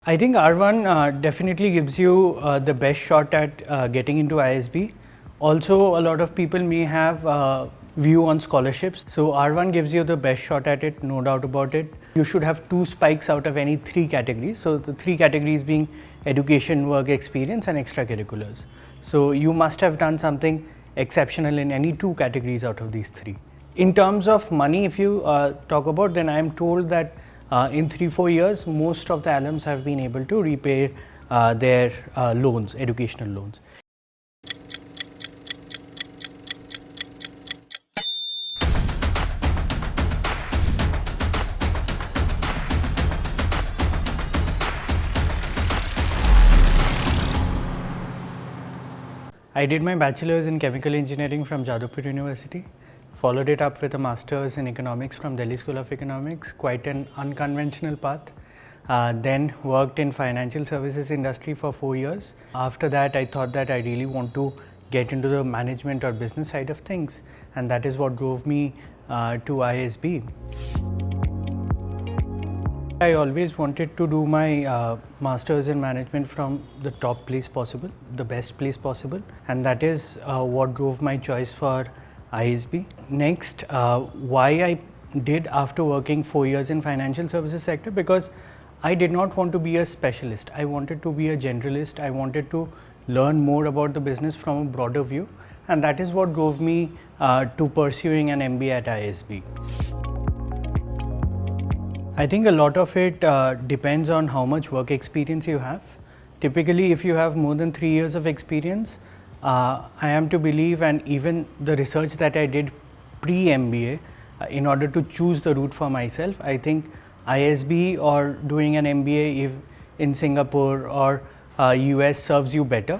I think R1 definitely gives you the best shot at getting into ISB. Also, a lot of people may have view on scholarships. So R1 gives you the best shot at it, no doubt about it. You should have 2 spikes out of any 3 categories. So the 3 categories being education, work experience and extracurriculars. So you must have done something exceptional in any 2 categories out of these 3. In terms of money, if you talk about, then I am told that in 3-4 years, most of the alums have been able to repay their loans, educational loans. I did my bachelor's in chemical engineering from Jadavpur University, followed it up with a master's in economics from Delhi School of Economics, quite an unconventional path. Then worked in financial services industry for 4 years. After that, I thought that I really want to get into the management or business side of things, and that is what drove me to ISB. I always wanted to do my master's in management from the top place possible, the best place possible, and that is what drove my choice for ISB. Next, why I did after working 4 years in financial services sector, because I did not want to be a specialist. I wanted to be a generalist. I wanted to learn more about the business from a broader view, and that is what drove me to pursuing an MBA at ISB. I think a lot of it depends on how much work experience you have. Typically, if you have more than 3 years of experience, I am to believe, and even the research that I did pre-MBA, in order to choose the route for myself, I think ISB or doing an MBA in Singapore or US serves you better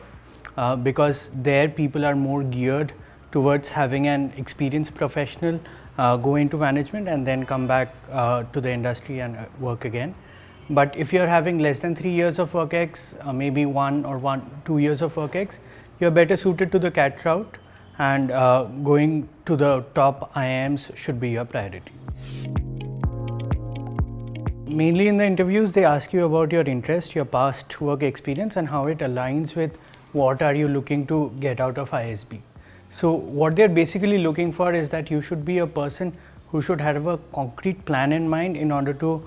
because there people are more geared towards having an experienced professional go into management and then come back to the industry and work again. But if you're having less than 3 years of work ex, maybe 2 years of work ex, you're better suited to the CAT route, and going to the top IIMs should be your priority. Mainly in the interviews, they ask you about your interest, your past work experience, and how it aligns with what are you looking to get out of ISB. So what they're basically looking for is that you should be a person who should have a concrete plan in mind in order to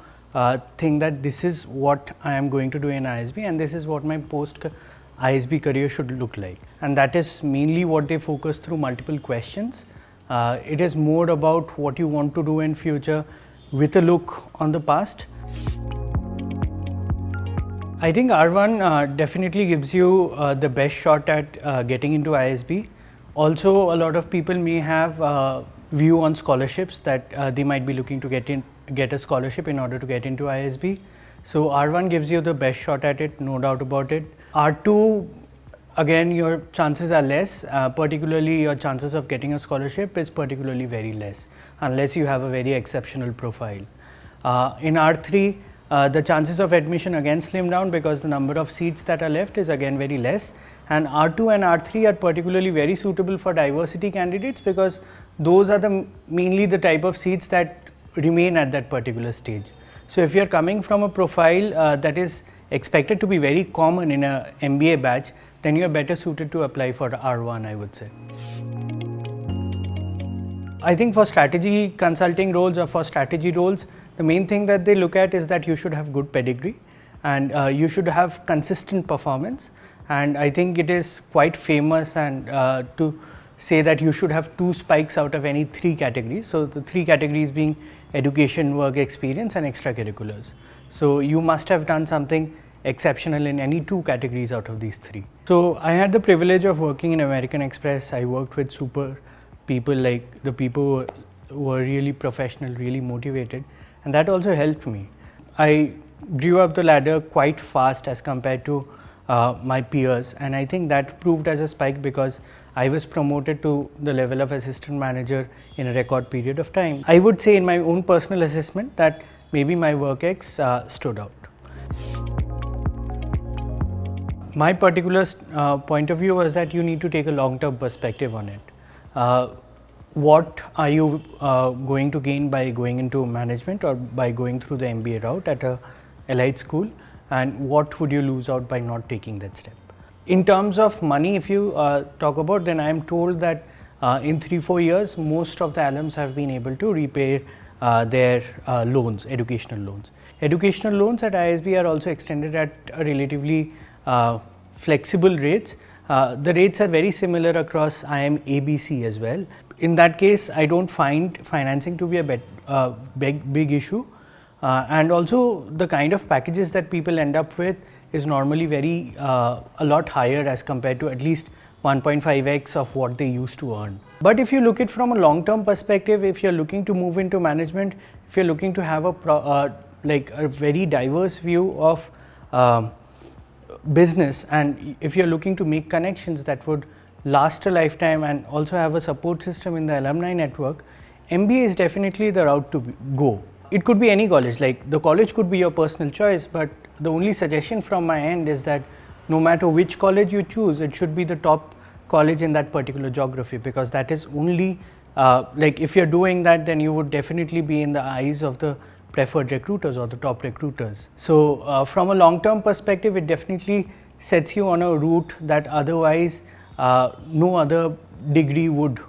think that this is what I am going to do in ISB and this is what my post ISB career should look like. And that is mainly what they focus through multiple questions. It is more about what you want to do in future with a look on the past. I think R1 definitely gives you the best shot at getting into ISB. Also, a lot of people may have view on scholarships that they might be looking to get a scholarship in order to get into ISB. So R1 gives you the best shot at it, no doubt about it. R2, again, your chances are less, particularly your chances of getting a scholarship is particularly very less, unless you have a very exceptional profile. In R3, the chances of admission again slim down because the number of seats that are left is again very less. And R2 and R3 are particularly very suitable for diversity candidates because those are mainly the type of seats that remain at that particular stage. So if you are coming from a profile that is expected to be very common in a MBA batch, then you are better suited to apply for R1, I would say. I think for strategy consulting roles or for strategy roles, the main thing that they look at is that you should have good pedigree and you should have consistent performance. And I think it is quite famous and to say that you should have 2 spikes out of any 3 categories. So the 3 categories being education, work experience and extracurriculars. So you must have done something exceptional in any 2 categories out of these 3. So I had the privilege of working in American Express. I worked with super people, like the people who were really professional, really motivated, and that also helped me. I grew up the ladder quite fast as compared to my peers, and I think that proved as a spike because I was promoted to the level of assistant manager in a record period of time. I would say in my own personal assessment that maybe my work ex stood out. My particular point of view was that you need to take a long-term perspective on it. What are you going to gain by going into management or by going through the MBA route at a elite school? and what would you lose out by not taking that step. In terms of money, if you talk about, then I am told that in 3-4 years, most of the alums have been able to repay their loans, educational loans. Educational loans at ISB are also extended at a relatively flexible rates. The rates are very similar across IIM ABC as well. In that case, I don't find financing to be a big issue. And also the kind of packages that people end up with is normally a lot higher as compared to at least 1.5x of what they used to earn. But if you look at from a long-term perspective, if you're looking to move into management, if you're looking to have a very diverse view of business, and if you're looking to make connections that would last a lifetime and also have a support system in the alumni network, MBA is definitely the route to go. It could be any college, like the college could be your personal choice, but the only suggestion from my end is that no matter which college you choose, it should be the top college in that particular geography, because that is only if you're doing that, then you would definitely be in the eyes of the preferred recruiters or the top recruiters. So from a long-term perspective, it definitely sets you on a route that otherwise no other degree would,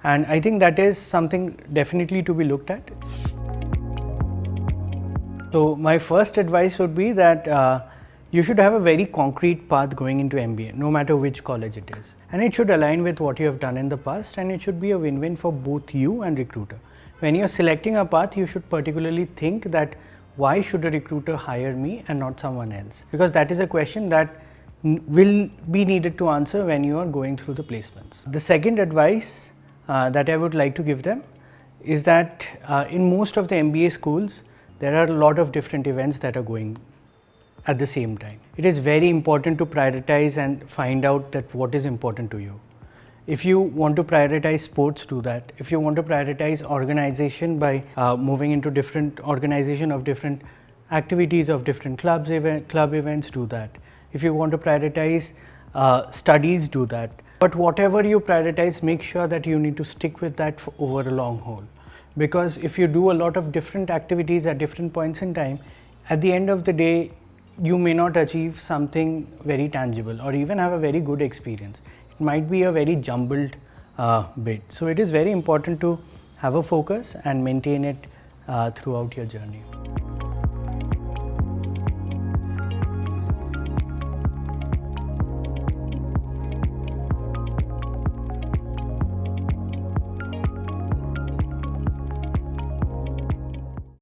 and I think that is something definitely to be looked at. So my first advice would be that you should have a very concrete path going into MBA, no matter which college it is. And it should align with what you have done in the past, and it should be a win-win for both you and recruiter. When you're selecting a path, you should particularly think that why should a recruiter hire me and not someone else? Because that is a question that will be needed to answer when you are going through the placements. The second advice that I would like to give them is that in most of the MBA schools, there are a lot of different events that are going at the same time. It is very important to prioritize and find out that what is important to you. If you want to prioritize sports, do that. If you want to prioritize organization by moving into different organization of different activities of different club events, do that. If you want to prioritize studies, do that. But whatever you prioritize, make sure that you need to stick with that for over a long haul. Because if you do a lot of different activities at different points in time, at the end of the day, you may not achieve something very tangible or even have a very good experience. It might be a very jumbled bit. So it is very important to have a focus and maintain it throughout your journey.